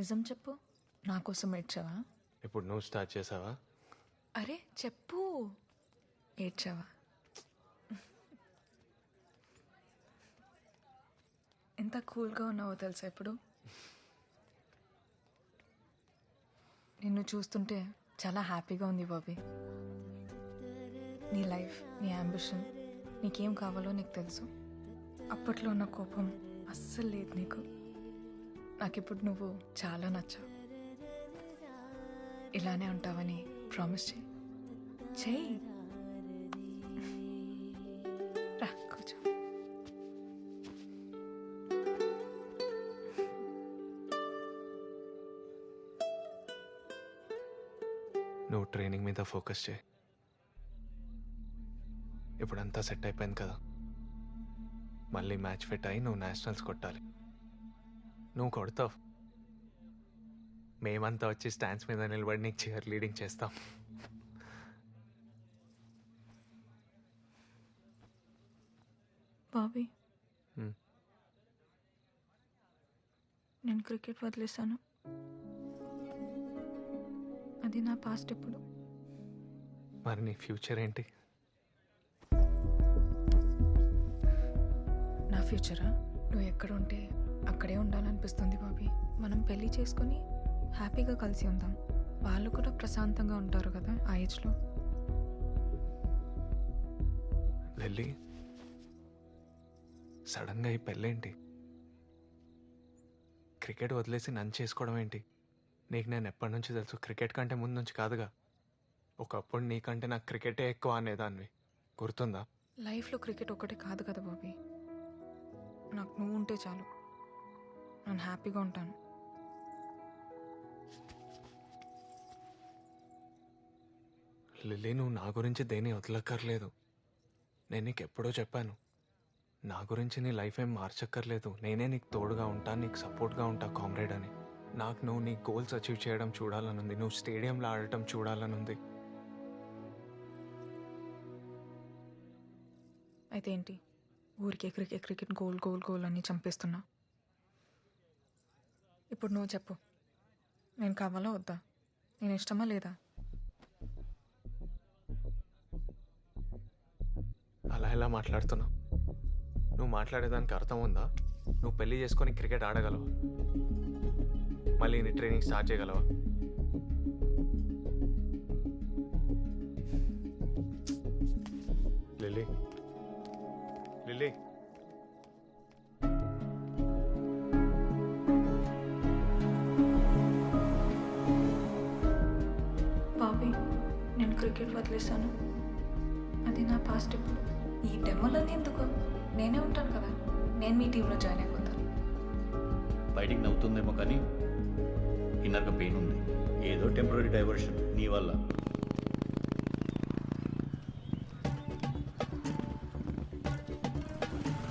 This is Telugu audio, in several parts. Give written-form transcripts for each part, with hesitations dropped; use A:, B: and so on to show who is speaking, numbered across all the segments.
A: నిజం చెప్పు, నా కోసం ఏడ్చావా?
B: ఇప్పుడు నువ్వు స్టార్ట్ చేసావా?
A: అరే చెప్పు, ఏడ్చావా? ఎంత కూల్గా ఉన్నావో తెలుసా ఇప్పుడు? నిన్ను చూస్తుంటే చాలా హ్యాపీగా ఉంది బాబీ. నీ లైఫ్, నీ అంబిషన్, నీకేం కావాలో నీకు తెలుసు. అప్పట్లో ఉన్న కోపం అస్సలు లేదు నీకు. నాకిప్పుడు నువ్వు చాలా నచ్చావు. ఇలానే ఉంటావని ప్రామిస్ చెయ్యి. రా కూర్చో.
B: నువ్వు ట్రైనింగ్ మీద ఫోకస్ చేయి. ఇప్పుడంతా సెట్ అయిపోయింది కదా. మళ్ళీ మ్యాచ్ ఫిట్ అయి నువ్వు నేషనల్స్ కొట్టాలి. నువ్వు కొడతావు, మేమంతా వచ్చి స్టాండ్స్ మీద నిలబడి నీకు చీర్ లీడింగ్ చేస్తాం.
A: బాబీ,
B: హ్మ్.
A: నేను క్రికెట్ వదిలేశాను. అది నా పాస్ట్. ఇప్పుడు
B: మరి నీ ఫ్యూచర్ ఏంటి?
A: నా ఫ్యూచరా? నువ్వు ఎక్కడ ఉంటే అక్కడే ఉండాలనిపిస్తుంది బాబీ. మనం పెళ్లి చేసుకొని హ్యాపీగా కలిసి ఉందాం. వాళ్ళు కూడా ప్రశాంతంగా ఉంటారు కదా ఆ ఏజ్లో.
B: లిల్లీ, సడన్గా ఈ పెళ్ళేంటి? క్రికెట్ వదిలేసి నన్ను చేసుకోవడం ఏంటి? నీకు నేను ఎప్పటి నుంచి తెలుసు? క్రికెట్ కంటే ముందు నుంచి కాదుగా. ఒకప్పుడు నీకంటే నాకు క్రికెటే ఎక్కువ అనేదాన్ని, గుర్తుందా?
A: లైఫ్లో క్రికెట్ ఒకటే కాదు కదా బాబీ. నాకు నువ్వు ఉంటే చాలు, నేను హ్యాపీగా ఉంటాను.
B: లిల్లీ, నువ్వు నా గురించి దేని వదలక్కర్లేదు. నేను నీకు ఎప్పుడో చెప్పాను, నా గురించి నీ లైఫ్ ఏం మార్చక్కర్లేదు. నేనే నీకు తోడుగా ఉంటా, నీకు సపోర్ట్గా ఉంటా, కామ్రేడ్ అని. నాకు నువ్వు నీ గోల్స్ అచీవ్ చేయడం చూడాలనుంది. నువ్వు స్టేడియంలో ఆడటం చూడాలనుంది.
A: అయితే ఏంటి, ఊరికే cricket cricket goal goal goal అని చంపేస్తున్నా. ఇప్పుడు నువ్వు చెప్పు, నేను కావాలా వద్దా? నేను ఇష్టమా లేదా?
B: అలా ఎలా మాట్లాడుతున్నావు? నువ్వు మాట్లాడేదానికి అర్థం ఉందా? నువ్వు పెళ్లి చేసుకొని క్రికెట్ ఆడగలవా? మళ్ళీ నీ ట్రైనింగ్ స్టార్ట్ చేయగలవా? లిల్లీ, లిల్లీ,
A: బాబీ, నేను క్రికెట్ వదిలేశాను. అది నా పాస్ట్. ఇప్పుడు ఈ డెమోలన్నీ ఎందుకు? నేనే ఉంటాను కదా, నేను మీ టీంలో జాయిన్ అయిపోతాను.
C: బయటికి నవ్వుతుందేమో కానీ ఇన్నర్గా పెయిన్ ఉంది. ఏదో టెంపరీ డైవర్షన్ నీ వల్ల.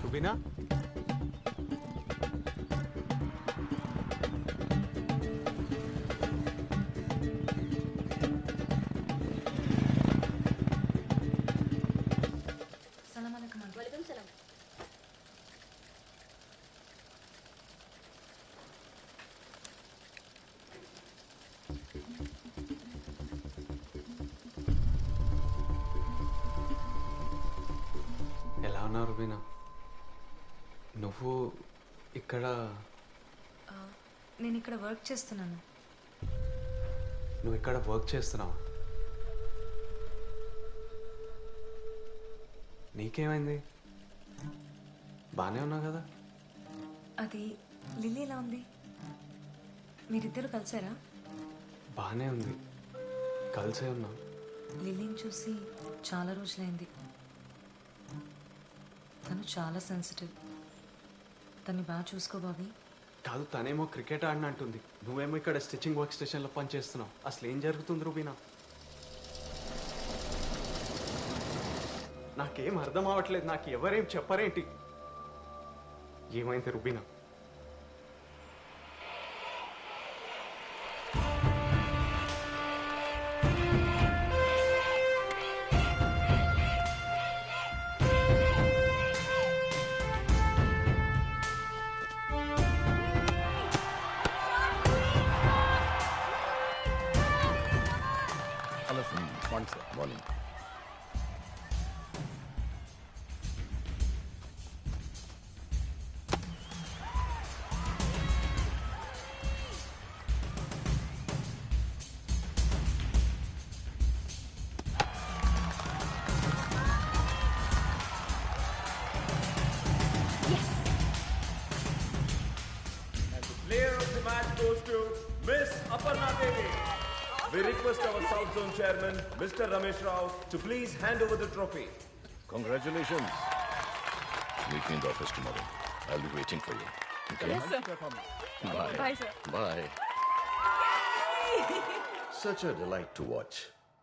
B: రుబీనా, ఎలా ఉన్నావు రుబీనా? నువ్వు ఇక్కడ?
A: నేను ఇక్కడ వర్క్ చేస్తున్నాను.
B: నువ్వు ఇక్కడ వర్క్ చేస్తున్నావు? నీకేమైంది? బాగానే ఉన్నావు కదా?
A: అది లిల్లీ ఎలా ఉంది? మీరిద్దరు కలిసారా?
B: బాగానే ఉంది, కలిసే ఉన్నాం.
A: లిల్లీని చూసి చాలా రోజులైంది. తను చాలా సెన్సిటివ్. తన్ని బాగా చూసుకో బాబీ.
B: కాదు, తనేమో క్రికెట్ ఆడినంటుంది, నువ్వేమో ఇక్కడ స్టిచ్చింగ్ వర్క్ స్టేషన్లో పనిచేస్తున్నావు. అసలు ఏం జరుగుతుంది రుబీనా? నాకేం అర్థం అవ్వట్లేదు. నాకు ఎవరేం చెప్పరేంటి? ఏమైంది Rubina?
D: goes to Miss Aparna Devi. We request our South Zone Chairman, Mr. Ramesh Rao, to please hand over the trophy.
E: Congratulations. Meet me in the office tomorrow. I'll be waiting for you. Okay?
A: Yes, sir.
E: Bye.
A: Bye, sir.
E: Bye. Such a delight to watch.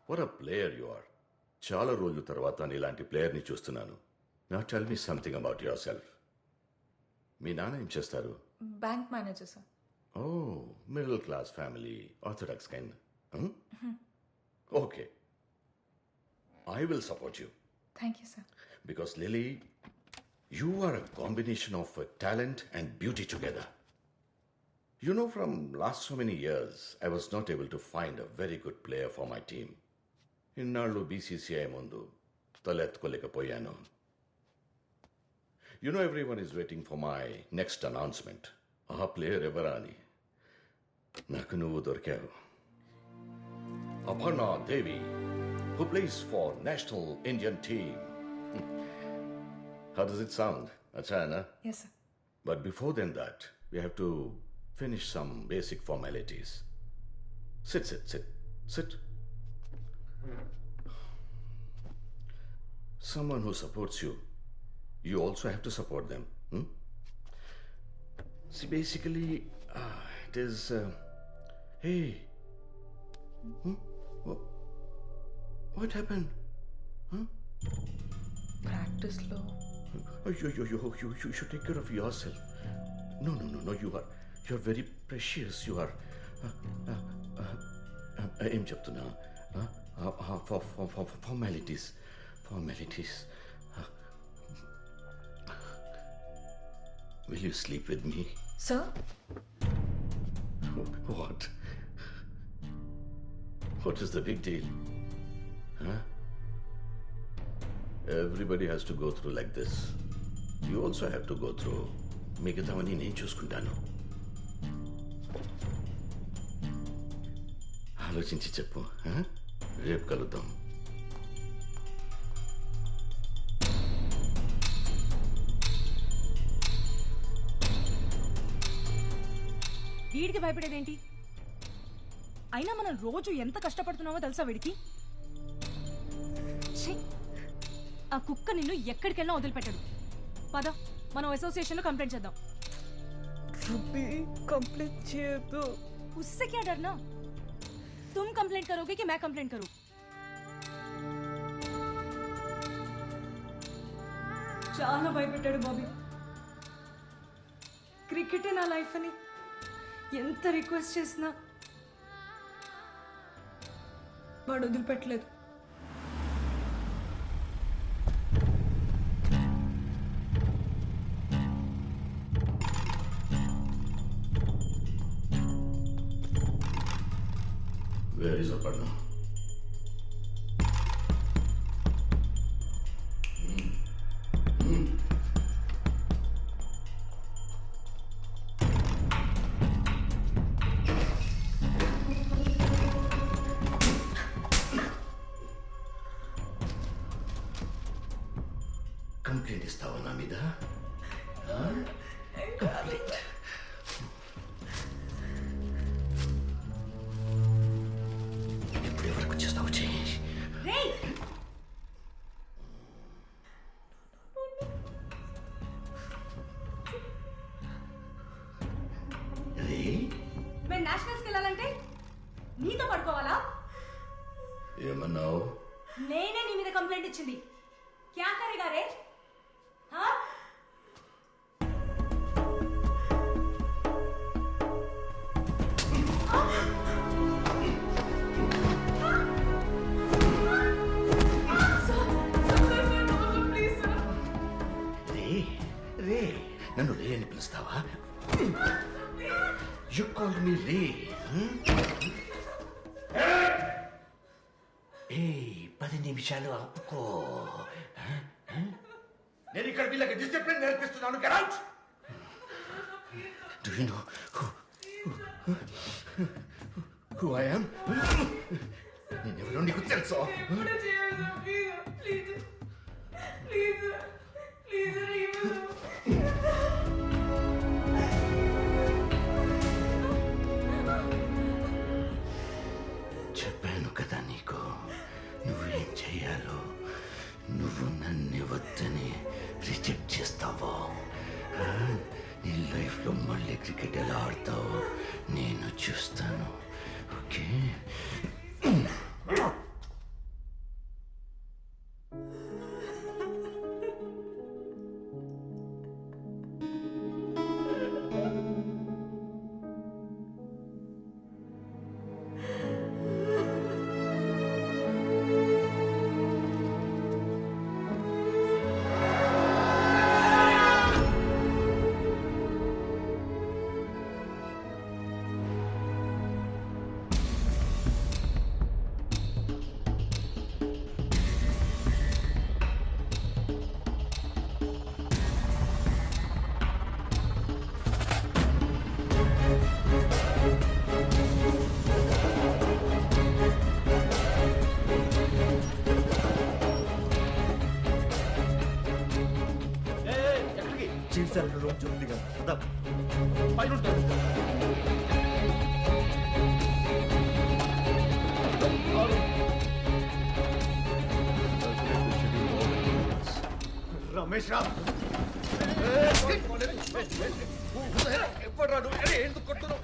E: What a player you are. చాలా రోజుల తర్వాత నీలాంటి ప్లేయర్ని చూస్తున్నాను. Now tell me something about yourself. మీ నాన్న ఏం చేస్తారు?
A: Bank manager sir.
E: Oh, middle class family, orthodox kind. Okay. I will support you.
A: Thank you sir.
E: Because Lily, you are a combination of talent and beauty together. You know, from last so many years, I was not able to find a very good player for my team. ఇన్నాళ్ళు BCCI ముందు తలెత్తుకోలేకపోయాను. You know, everyone is waiting for my next announcement. ఆ ప్లేయర్ ఎవరా అని. నాకు నువ్వు దొరికావు. Aparna Devi, who plays for National Indian team. How does it sound? Achana?
A: Yes sir.
E: But before than that, we have to finish some basic formalities. Sit. Someone who supports you, you also have to support them. See, basically, it is, hey, what happened?
A: ప్రాక్టీస్లో
E: You should take care of yourself. No, you're very precious. You are, ఏం చెప్తున్నా? Formalities. Will you sleep with me?
A: Sir.
E: What? What is the big deal? Huh? Everybody has to go through like this. You also have to go through. మిగతావన్నీ నేను చూసుకుంటాను. ఆలోచించి చెప్పు. రేపు కలుద్దాం.
F: వీడికి భయపడేదేంటి? అయినా మనం రోజు ఎంత కష్టపడుతున్నామో తెలుసా వీడికి? ఛీ! ఆ కుక్క నిన్ను ఎక్కడికెళ్ళినా వదిలిపెట్టాడు. పద, మనం అసోసియేషన్లో కంప్లైంట్ చేద్దాం.
A: కంప్లీట్ చేయొద్దు.
F: उससे क्या डरना? तुम कंप्लेंट करोगे कि मैं कंप्लेंट करूं? చాలా భయపెట్టాడు బాబీ. క్రికెటే నా లైఫ్ అని ఎంత రిక్వెస్ట్ చేసినా వాడు వదిలిపెట్టలేదు.
E: Where is Aparna? కంప్లైంట్ ఇస్తావా నా మీద? కంప్లైంట్. ఎప్పుడు ఎవరికి వచ్చేస్తావు? చేంజ్.
F: మేము నేషనల్స్కి వెళ్ళాలంటే నీతో పడుకోవాలా?
E: ఏమన్నావు?
F: నేనే నీ మీద కంప్లైంట్ ఇచ్చింది. క్యా కరేగా రే? हाँ?
E: రే నన్ను రే అని పిలుస్తావా? యు కాల్డ్ మీ రే. ఏ 10 నిమిషాలు ఆపుకో. నేను ఇక్కడ వీళ్ళకి డిసిప్లిన్ నేర్పిస్తున్నాను. Get out. Do you know who I am? నేనెవరో నీకు తెలుసా? లైఫ్లో మళ్ళీ క్రికెట్ ఎలా ఆడతావో నేను చూస్తాను. ఓకే.
C: చీఫ్ సెలెక్టర్ రూమ్ చూస్తుంది కదా పైన ఉంటాడు. రమేష్ రావు ఎప్పుడు రాడు ఎందుకు కొడుతున్నావు?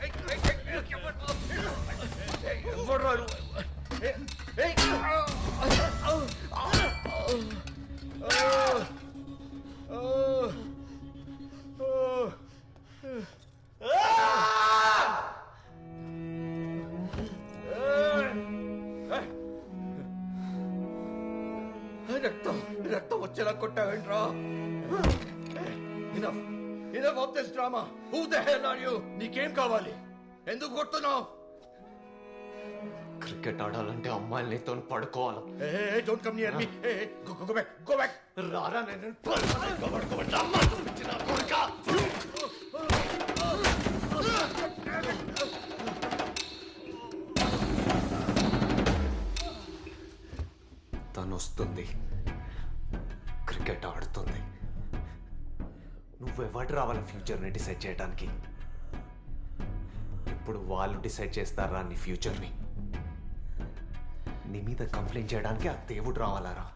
C: ఎప్పుడు రాడు రక్తం రక్తం వచ్చేలా కొట్టావేంట్రా? Enough of this drama. Who the hell are you? నీకేం కావాలి? ఎందుకు కొడుతున్నావు?
B: క్రికెట్ ఆడాలంటే అమ్మాయిలతో పడుకోవాలి.
C: Hey, don't come near me. Hey, go back, go back.
B: రారా నేను తను వస్తుంది, క్రికెట్ ఆడుతుంది. నువ్వెవడు రావాలి ఫ్యూచర్ని డిసైడ్ చేయడానికి? ఇప్పుడు వాళ్ళు డిసైడ్ చేస్తారా నీ ఫ్యూచర్ని? నీ మీద కంప్లైంట్ చేయడానికి ఆ దేవుడు రావాలారా?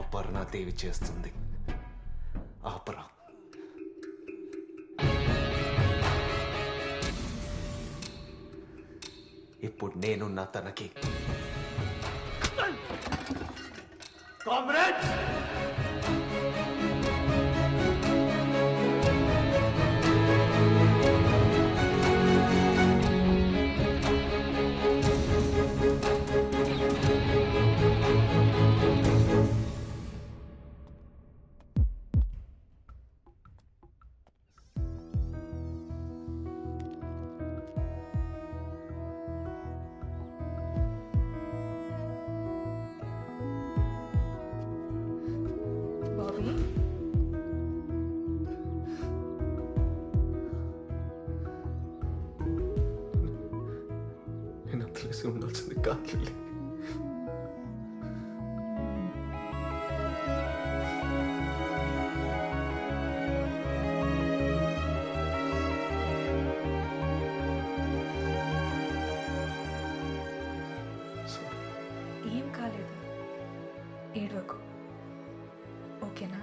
B: అపర్ణ దేవి చేస్తుంది. ఆపరా. ఇప్పుడు నేనున్నా తనకి. కామ్రేడ్
A: బాబీ,
B: నేను తెలిసి ఉండాల్సింది కాదు.
A: ఏం కాలేదు, ఏడవకు, ఓకేనా?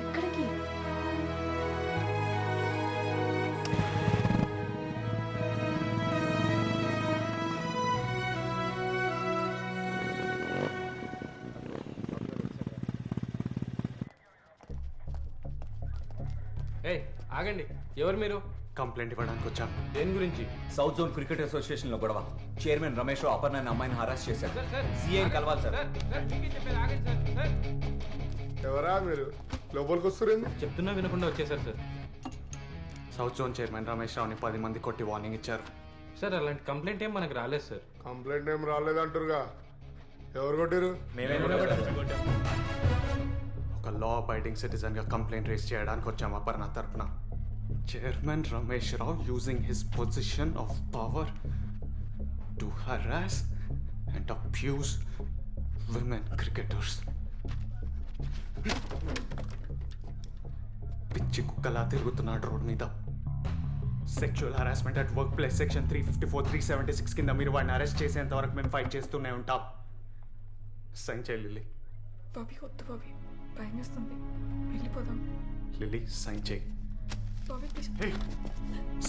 A: ఎక్కడికి?
G: ఏయ్ ఆగండి, ఎవరు మీరు?
B: కంప్లైంట్ ఇవ్వడానికి వచ్చాం.
G: దేని గురించి?
D: సౌత్ జోన్ క్రికెట్ అసోసియేషన్ లో గొడవ. చైర్మన్ రమేష్ రావు అపర్ణ అనే అమ్మాయిని హరాస్ చేశారు. సీఐని కలవాలి సార్.
G: మీకే చెప్పేది, ఆగండి సార్.
H: ఎవరా మీరు లోపలికి వస్తురేంది?
G: చెప్తున్నా వినకుండా వచ్చేసారు sir.
B: South zone chairman Ramesh రావుని 10 మంది కొట్టి వార్నింగ్ ఇచ్చారు.
G: సార్ అలాంటి కంప్లైంట్ ఏం మనకు రాలేదు సార్.
H: కంప్లైంట్ ఏం రాలేదంటారుగా, ఎవరు కొట్టిరు?
B: ఒక లా అబైడింగ్ సిటిజన్ గా కంప్లైంట్ రేస్ చేయడానికి వచ్చాం అపర్ణ తరపున. Chairman Ramesh Rao using his position of power to harass and abuse women cricketers. పిచ్చి కుక్కలా తిరుగుతున్నాడు రోడ్ మీద. Sexual harassment at work place section 354, 376 కింద మీరు వాడిని అరెస్ట్ చేసేంత వరకు మేము ఫైట్ చేస్తూనే ఉంటాం. సైన్ చేయి లిల్లీ.
A: బాబీ వద్దు బాబీ, భయం వేస్తుంది, వెళ్ళిపోదాం.
B: లిల్లీ సైన్ చేయి.
A: బాబీ ప్లీజ్.
B: హే,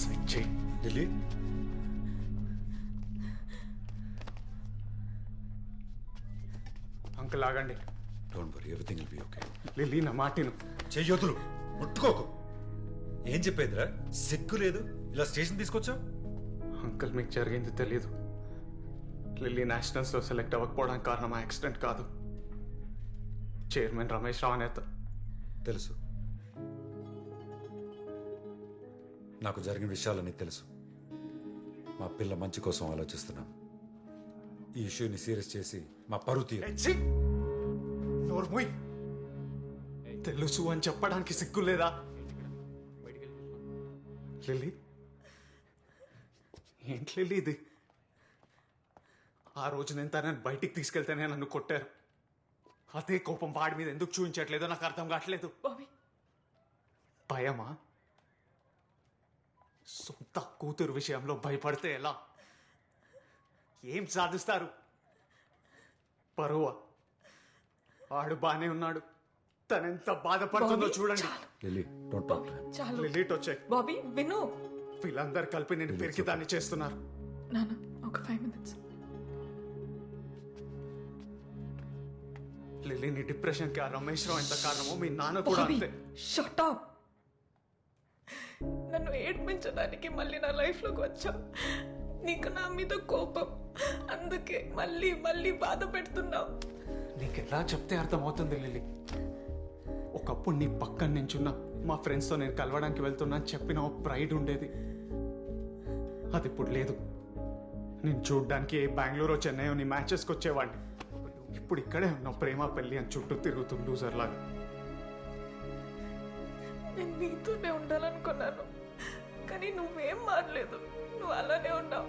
B: సైన్ చేయి
I: లిల్లీ
B: అంకుల్ ఆగండి.
I: Don't worry, everything will be okay.
B: Lily నా మాటిను.
I: చెయ్యొద్దులు, ముట్టుకోకు. ఏం చెప్పేదిరా, సిగ్గు లేదు ఇలా స్టేషన్ తీసుకొచ్చావు?
B: అంకుల్ మీకు జరిగింది తెలీదు. లిల్లీ నేషనల్స్లో సెలెక్ట్ అవ్వకపోవడానికి కారణం యాక్సిడెంట్ కాదు. చైర్మన్ రమేష్ రావు నేత.
I: తెలుసు, నాకు జరిగిన విషయాలన్నీ తెలుసు. మా పిల్ల మంచి కోసం ఆలోచిస్తున్నాం. ఈ ఇష్యూని సీరియస్ చేసి మా పరువు తీరు.
B: నోర్ముయ్, తెలుసు అని చెప్పడానికి సిగ్గు లేదా? లిల్లీ, ఏంటి లిల్లీ ఇది? ఆ రోజు నేను తనని బయటికి తీసుకెళ్తేనే నన్ను కొట్టారు. అదే కోపం వాడి మీద ఎందుకు చూపించట్లేదో నాకు అర్థం కావట్లేదు.
A: బాబీ
B: భయమా? సొంత కూతురు విషయంలో భయపడితే ఎలా? ఏం సాధిస్తారు? పరువా? ఆడు బానే ఉన్నాడు, తనెంత బాధపడుతుందో చూడండి.
I: Lily, don't talk.
A: చాలు.
B: లిలీట్ వచ్చాయి.
A: బాబీ విను.
B: వీళ్ళందరూ కలిపి నేను పెరిగిదాన్ని చేస్తున్నారు.
A: నాన్న ఒక 5 minutes.
B: లిలీని డిప్రెషన్ కి ఆ రమేష్ రావు ఎంత కారణమో మీ నాన్న కూడా
A: బాబీ
B: అంతే.
A: Shut up. నన్ను ఏడ్పించడానికి మళ్ళీ నా లైఫ్లోకి వచ్చావు. నీకు నా మీద కోపం, అందుకే మళ్ళీ మళ్ళీ బాధ పెడుతున్నావు.
B: నీకు ఎలా చెప్తే అర్థమవుతుంది లిల్లీ? ఒకప్పుడు నీ పక్కన నించున్నా మా ఫ్రెండ్స్తో నేను కలవడానికి వెళ్తున్నా అని చెప్పిన ఒక ప్రైడ్ ఉండేది. అది ఇప్పుడు లేదు. నేను చూడ్డానికి బెంగళూరు చెన్నై నీ మ్యాచెస్కి వచ్చేవాడిని. ఇప్పుడు ఇక్కడే ఉన్నావు ప్రేమ పెళ్ళి అని చుట్టూ తిరుగుతుంది లూజర్ లాగా.
A: నేను నీతోనే ఉండాలనుకున్నాను, కానీ నువ్వేం మారలేదు, నువ్వు అలానే ఉన్నావు.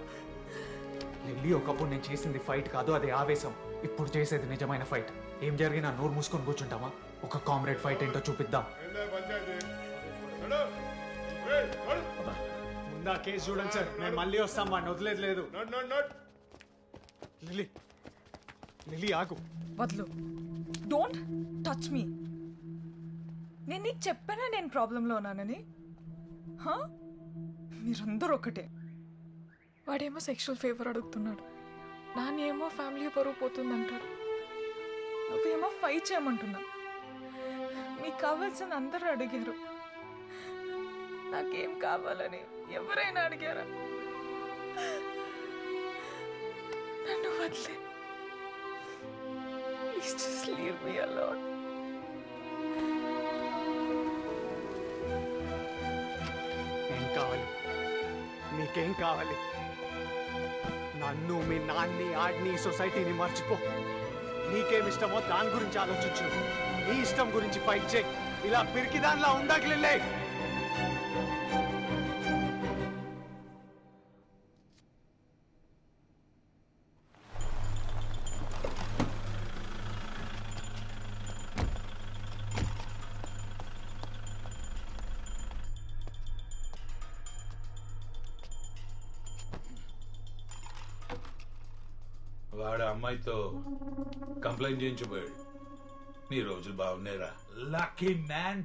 B: లిల్లీ, ఒకప్పుడు నేను చేసింది ఫైట్ కాదు, అది ఆవేశం. ఇప్పుడు చేసేది నిజమైన ఫైట్. ఏం జరిగినా నోరు మూసుకొని కూర్చుంటామా? ఒక కామ్రేడ్ ఫైట్ ఏంటో చూపిద్దాం. ముందా కేసు చూడండి సార్, నేను మళ్ళీ వస్తాం, వాడిని వదిలేదు లేదు. లిల్లీ, లిల్లీ ఆగు.
A: వద్దు, డోంట్ టచ్ మీ. నేను నీకు చెప్పానా నేను ప్రాబ్లంలో ఉన్నానని? మీరందరూ ఒకటే. వాడేమో సెక్షువల్ ఫేవర్ అడుగుతున్నాడు, నానేమో ఫ్యామిలీ పరువు పోతుందంటాడు, నువ్వేమో ఫైట్ చేయమంటున్నా. మీకు కావాల్సిన అందరూ అడిగారు, నాకేం కావాలని ఎవరైనా అడిగారా? నన్ను వదిలే. Please just leave me alone.
B: ఏం కావాలి? నీకేం కావాలి? నన్ను, మీ నాన్ని, ఆడిని, సొసైటీని మర్చిపో. నీకేమిష్టమో దాని గురించి ఆలోచించు. నీ ఇష్టం గురించి ఫైట్ చేయి. ఇలా పిరికి దానిలా ఉండగలే.
J: వాడు అమ్మాయితో కంప్లైంట్ చేయించబోయాడు. నీ రోజులు బాగున్నాయిరా. Lucky man.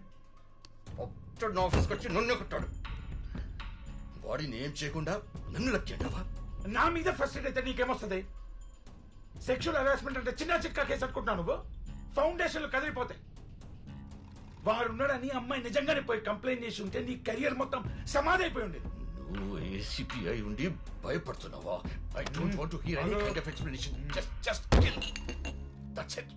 E: ఆఫీస్కి వచ్చి నన్ను కొట్టాడు. వాడిని ఏం చేయకుండా నన్ను లక్కీ అంటావా?
J: నా మీద ఫస్ట్ అయితే నీకేమొస్తుంది? సెక్షువల్ హెరాస్మెంట్ అంటే చిన్న చిక్క కేసు అనుకుంటున్నావు నువ్వు? ఫౌండేషన్లు కదిలిపోతాయి. వాడున్నాడని అమ్మాయి నిజంగానే పోయి కంప్లైంట్ చేసి ఉంటే నీ కెరియర్ మొత్తం సమాధి అయిపోయి ఉండేది.
E: నువ్వు ఏసీపీ అయి ఉండి భయపడుతున్నావా? I don't want to hear any kind of explanation. Just kill. That's it.